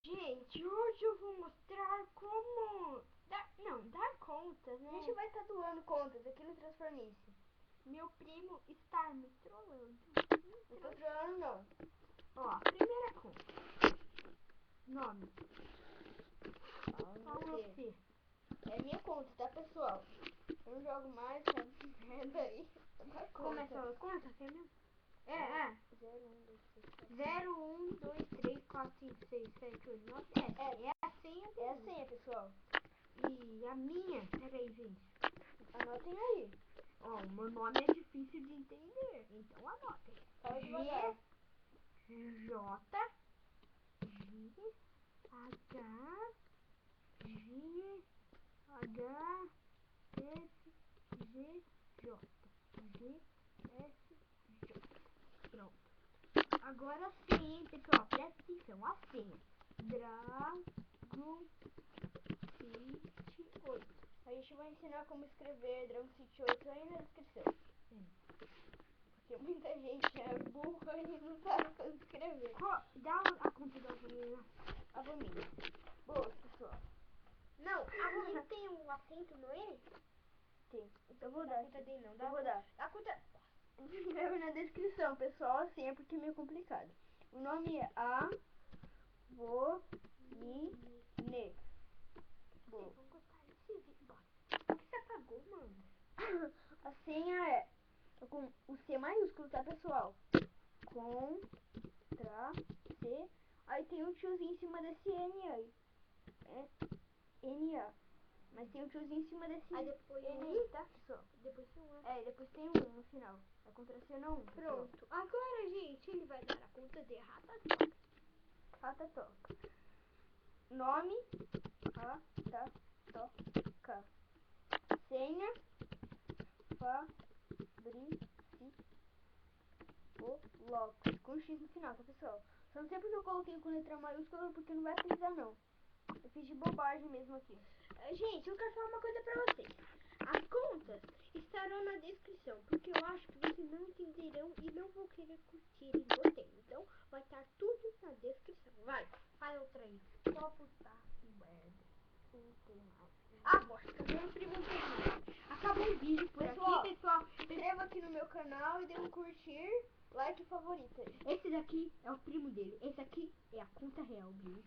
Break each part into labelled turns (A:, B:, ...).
A: Gente, hoje eu vou mostrar como dar contas, né?
B: A gente vai estar doando contas aqui no Transformice.
A: Meu primo está me trollando.
B: Não tô trolando não.
A: Ó, primeira conta. Nome. Qual você?
B: É minha conta, tá, pessoal? Eu não jogo mais, tá vendo aí?
A: Como é sua conta? Você mesmo?
B: 0, 1, 2, 3.
A: 0, 1, 2, 3, 4, 5, 6, 7, 8, 9, 10. É a senha dele.
B: É a senha, pessoal.
A: E a minha? Peraí, gente.
B: Anotem aí.
A: Ó, o meu nome é difícil de entender, então anotem.
B: Fala devagar.
A: J, G, H, G, H, S, G, J. G, S, J. Pronto. Agora a senha, hein, pessoal? Presta atenção. A senha. Dragon City 8.
B: A gente vai ensinar como escrever Dragon City 8 aí na descrição. Porque muita gente é burra e não sabe como escrever.
A: Dá a conta da Valmina.
B: A Valmina. Boa, pessoal.
A: Não, a Valmina tem um acento no E?
B: Tem.
A: Então
B: Eu vou
A: não
B: dar.
A: dá conta dele, não.
B: Eu vou dar.
A: A conta...
B: Escreve na descrição, pessoal, assim é porque é meio complicado. O nome é Avomine. Boa.
A: Vocês vão gostar desse vídeo. Por que você apagou, mano?
B: A senha é com o C maiúsculo, tá, pessoal? Contra C. Aí tem um tiozinho em cima desse N aí. É NA. Mas tem um tiozinho em cima desse
A: Aí depois
B: N, tá, pessoal?
A: Depois tem um.
B: É, depois tem um no final. A contracena 1.
A: Pronto. Agora, gente, ele vai dar a conta de Ratatoca.
B: Ratatoca. Nome. Ratatoca. Senha. Fabrice. Locos. Com X no final, tá, pessoal? Só não sei porque eu coloquei com letra maiúscula, porque não vai precisar, não. Eu fiz de bobagem mesmo aqui.
A: Gente, eu quero falar uma coisa pra vocês. As contas estarão na descrição, porque eu acho que vocês não entenderão e não vão querer curtir em você. Então, vai estar tudo na descrição. Vai, faz outra aí. Só putar merda. Bosta, meu primo acabou o vídeo por
B: Pessoal,
A: aqui, pessoal.
B: Se inscreva aqui no meu canal e dê um curtir, like e favorita.
A: Esse daqui é o primo dele. Esse aqui é a conta real, viu?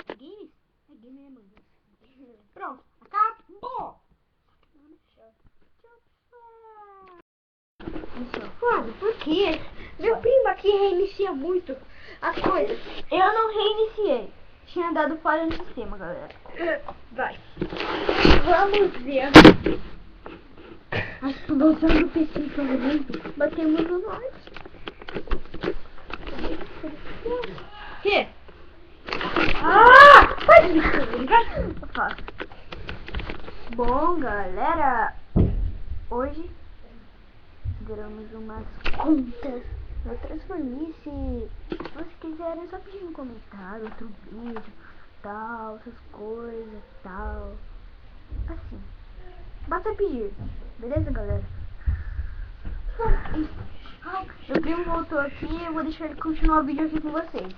A: É games? É game, né, mano? Pronto, acabou!
B: Tchau.
A: Mano, por quê? Meu primo aqui reinicia muito as coisas.
B: Eu não reiniciei. Tinha dado falha no sistema, galera.
A: Vai. Vamos ver. A explosão do PC provavelmente.
B: Batemos no norte.
A: Que?
B: Faz isso, eu faço. Bom, galera, hoje geramos umas contas no Transformice. Se vocês quiserem, é só pedir no comentário, outro vídeo, tal, essas coisas, tal. Assim, basta pedir, beleza, galera? Meu primo voltou aqui, eu vou deixar ele continuar o vídeo aqui com vocês.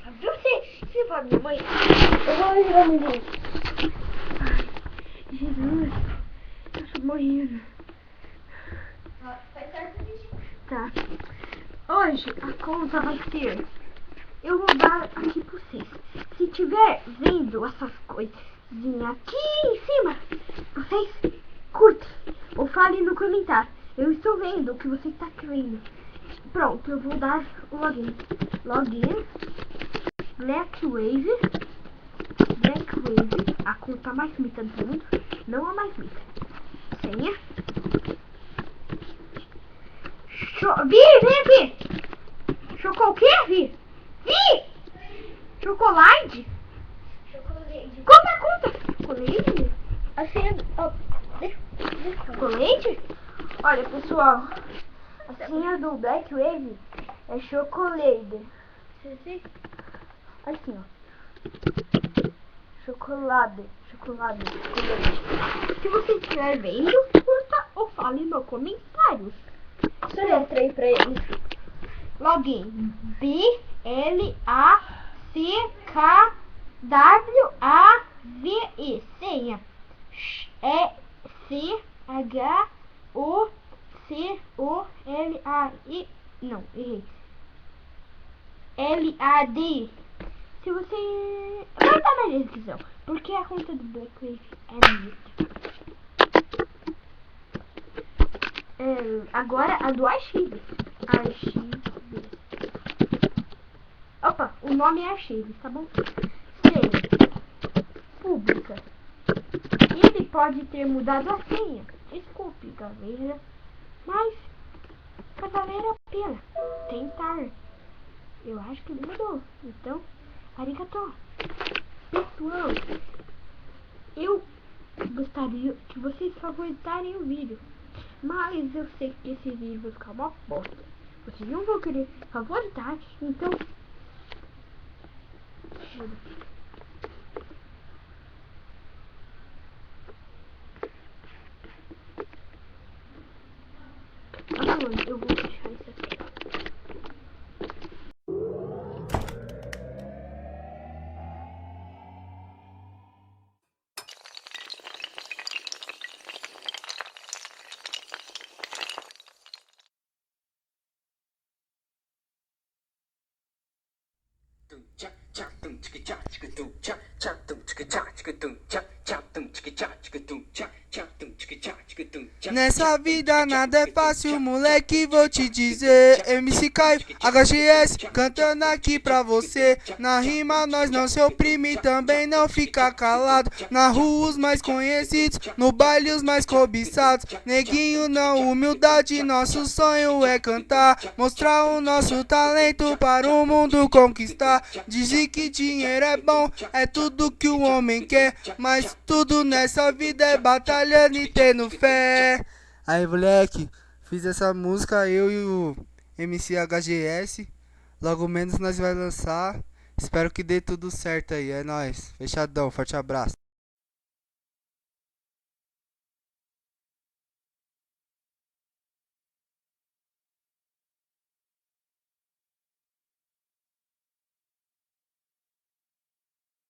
A: Você fala minha mãe?
B: Eu vou ajudar a menina.
A: Jesus, eu tô morrendo.
B: Faz certo, bicho.
A: Tá. Hoje a conta vai ser. Eu vou dar aqui pra vocês. Se tiver vendo essas coisinhas aqui em cima, vocês curtem ou falem no comentário. Eu estou vendo o que você está vendo. Pronto, eu vou dar o login. Login. Black Wave. A conta mais mita do mundo. Não a mais mita. Senha. Vi! Chocou o quê, Vi? Chocolate?
B: Chocolate.
A: Conta a conta. Chocolate?
B: A senha.
A: Chocolate?
B: Olha, pessoal, a senha do Black Wave é chocolate. Assim, ó. Chocolate.
A: Se você estiver vendo, curta ou fale no comentários.
B: Só eu entrei pra eles.
A: Login. C-K-W-A-V-E. Senha. É C-H-O-C-O-L-A-I. Não, errei. L-A-D. Se você... vai estar na descrição, porque a conta do Black Wave é minha. Agora a do Archives. Opa, o nome é Archives, tá bom? Senha pública. Ele pode ter mudado a senha. Desculpe, galera. Mas pra valer a pena tentar. Eu acho que ele mudou. Então, arigato. Pessoal, eu gostaria que vocês favoritassem o vídeo. Mas eu sei que esse vídeo vai ficar uma bosta. Vocês não vão querer favoritar, então... eu vou deixar isso aqui.
C: Nessa vida nada é fácil, moleque, vou te dizer. MC Caio, HGS, cantando aqui pra você. Na rima nós não se oprime, também não fica calado. Na rua os mais conhecidos, no baile os mais cobiçados. Neguinho não, humildade, nosso sonho é cantar. Mostrar o nosso talento para o mundo conquistar. Dizem que dinheiro é bom, é tudo que o homem quer. Mas tudo nessa vida é batalhando e tendo fé. Aí, moleque, fiz essa música eu e o MC HGS. Logo menos nós vai lançar. Espero que dê tudo certo aí, é nóis. Fechadão, forte abraço.